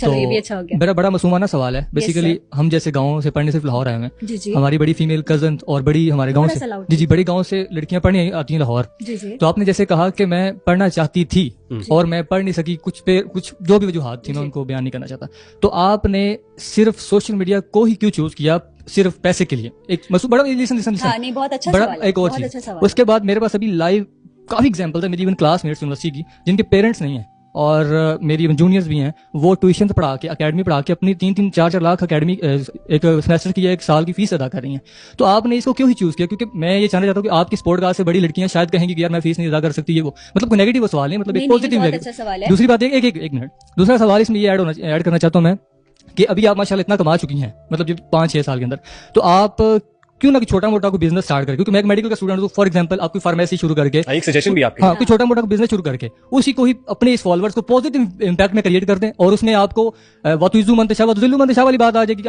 چلو یہ بھی اچھا ہو گیا. میرا بڑا معصومانہ سوال ہے. بیسیکلی ہم جیسے گاؤں سے پڑھنے صرف لاہور آئے ہیں, ہماری بڑی فیمیل کزن اور بڑی ہمارے گاؤں سے جی بڑی گاؤں سے لڑکیاں پڑھنے آتی ہیں لاہور. تو آپ نے جیسے کہا کہ میں پڑھنا چاہتی تھی اور میں پڑھ نہیں سکی, کچھ جو بھی وجوہات تھی میں ان کو بیان نہیں کرنا چاہتا, تو آپ نے صرف سوشل میڈیا کو ہی کیوں چوز کیا صرف پیسے کے لیے؟ ایک بڑا ایک اور چیز, اس کے بعد میرے پاس ابھی لائیو کافی ایگزامپل ہے میری ایون کلاس میٹس یونیورسٹی کی جن کے پیرنٹس نہیں ہیں اور میری جونیئرز بھی ہیں, وہ ٹیوشن پڑھا کے اکیڈمی پڑھا کے اپنی 3-4 لاکھ اکیڈمی ایک سیمسٹر کی ایک سال کی فیس ادا کر رہی ہیں. تو آپ نے اس کو کیوں ہی چوز کیا؟ کیونکہ میں یہ جاننا چاہتا ہوں کہ آپ کی سپورٹ کاسٹ سے بڑی لڑکیاں شاید کہیں گی کہ یار میں فیس نہیں ادا کر سکتی, یہ وہ مطلب کوئی نیگیٹو سوال نہیں, مطلب ایک پازیٹیو ہے. دوسری بات ایک منٹ, دوسرا سوال اس میں یہ ایڈ کرنا چاہتا ہوں میں کہ ابھی آپ ماشاءاللہ اتنا کما چکی ہیں, مطلب جو 5-6 سال کے اندر, تو آپ کیوں نہ چھوٹا موٹا کوئی بزنس اسٹارٹ کرے؟ کیونکہ میں ایک میڈیکل کا اسٹوڈنٹ ہوں, فار ایگزامپل آپ کی فارمیسی شروع کر کے ایک سجیشن بھی آپ ہاں کوئی چھوٹا موٹا بزنس شروع کر کے اسی کو ہی اپنے اس فالوورس کو پازیٹیو امپیکٹ میں کریٹ کر دیں, اور اس میں آپ کو وتعزو من تشاء وتذل من تشاء والی بات آ جائے گی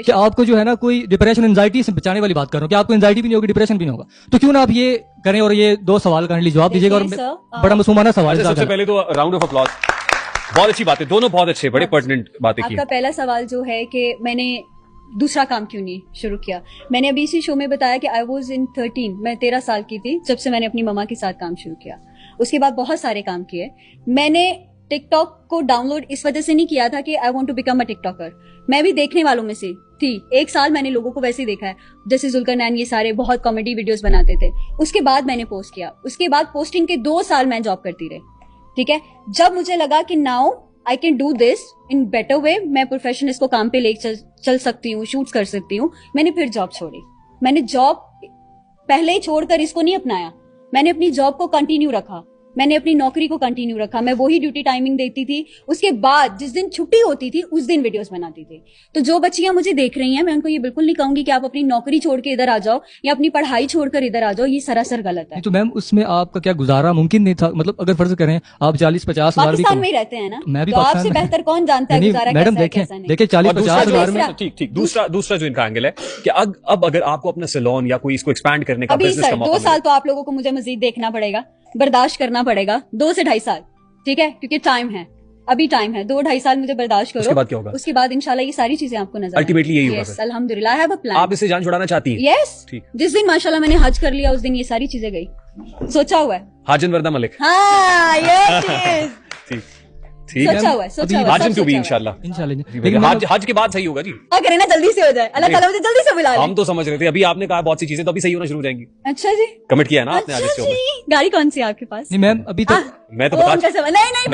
کہ آپ کو جو ہے نا کوئی ڈپریشن انزائٹی سے بچانے والی بات کر رہا ہوں کہ آپ کو انزائٹی بھی نہیں ہوگی, ڈپریشن بھی نہیں ہوگا. تو کیوں نہ آپ یہ کریں اور یہ 2 سوال کرنے جواب دیجیے گا. اور بڑا معصومانہ سوال ہے. سب سے پہلے تو راؤنڈ آف اپلاز, بہت اچھی باتیں, دونوں بہت اچھے, بڑے پرٹیننٹ باتیں کی. آپ کا پہلا سوال جو ہے کہ میں نے دوسرا کام کیوں نہیں شروع کیا, میں نے ابھی اسی شو میں بتایا کہ آئی واز ان 13, میں 13 سال کی تھی جب سے میں نے اپنی مما کے ساتھ کام شروع کیا. اس کے بعد بہت سارے کام کیے. میں نے ٹک ٹاک کو ڈاؤن لوڈ اس وجہ سے نہیں کیا تھا کہ I want to become a TikToker, میں بھی دیکھنے والوں میں سے تھی. 1 سال میں نے لوگوں کو ویسے ہی دیکھا ہے, جیسے ذوالقرنین یہ سارے بہت کامیڈی ویڈیوز بناتے تھے. اس کے بعد میں نے پوسٹ کیا, اس کے بعد پوسٹنگ کے 2 سال میں جاب کرتی رہی. ٹھیک ہے, جب مجھے لگا کہ now I can do this in better way, میں پروفیشن اس کو کام پہ لے چل سکتی ہوں, شوٹس کر سکتی ہوں, میں نے پھر جاب چھوڑی. میں نے جاب پہلے ہی چھوڑ کر اس کو نہیں اپنایا, میں نے اپنی جاب کو کنٹینیو رکھا, میں نے اپنی نوکری کو کنٹینیو رکھا, میں وہی ڈیوٹی ٹائمنگ دیتی تھی. اس کے بعد جس دن چھٹی ہوتی تھی اس دن ویڈیوز بناتی تھی. تو جو بچیاں مجھے دیکھ رہی ہیں میں ان کو یہ بالکل نہیں کہوں گی کہ آپ اپنی نوکری چھوڑ کے ادھر آ جاؤ یا اپنی پڑھائی چھوڑ کر ادھر آ جاؤ, یہ سراسر غلط ہے. تو میم اس میں آپ کا کیا گزارا ممکن نہیں تھا؟ مطلب اگر فرض کریں آپ 40-50 ہزار پاکستان میں ہی رہتے ہیں نا, میں بھی تو آپ سے بہتر کون جانتا ہے گزارا میڈم دیکھیں 40-50 ہزار میں. ٹھیک, دوسرا جو ان کا اینگل ہے کہ اب اگر آپ کو اپنا سیلون یا کوئی اس کو ایکسپینڈ کرنے کا ابھی بزنس کا موقع 2 سال تو آپ لوگوں کو مجھے مزید دیکھنا پڑے گا, برداشت کرنا پڑے گا, 2 سے 2.5 سال. ٹھیک ہے, کیونکہ ٹائم ہے, ابھی ٹائم ہے, 2-2.5 سال مجھے برداشت کرو. اس کے بعد کیا ہوگا؟ اس کے بعد انشاءاللہ یہ ساری چیزیں آپ کو نظر الٹیمیٹلی یہی ہوگا. الحمدللہ آئی ہیو اے پلان. آپ اسے جان چھڑانا چاہتی ہیں؟ یس, جس دن ماشاءاللہ میں نے حج کر لیا اس دن یہ ساری چیزیں گئی, سوچا ہوا ہے. حاجن وردہ ملک, ہاں یہ چیز ٹھیک ہے, سوچا ہوا ہے. حاجن تو بھی انشاءاللہ حج کے بعد صحیح ہوگا جی. اگر نا جلدی سے ہو جائے, اللہ تعالیٰ مجھے جلدی سے بلا لے. ہم تو سمجھ رہے تھے, ابھی آپ نے کہا بہت سی چیزیں تو ابھی صحیح ہونا شروع ہو جائیں گی. اچھا جی, کمٹ کیا ہے نا آپ نے. گاڑی کون سی ہے آپ کے پاس؟ نہیں میم ابھی تک میں تو بتا نہیں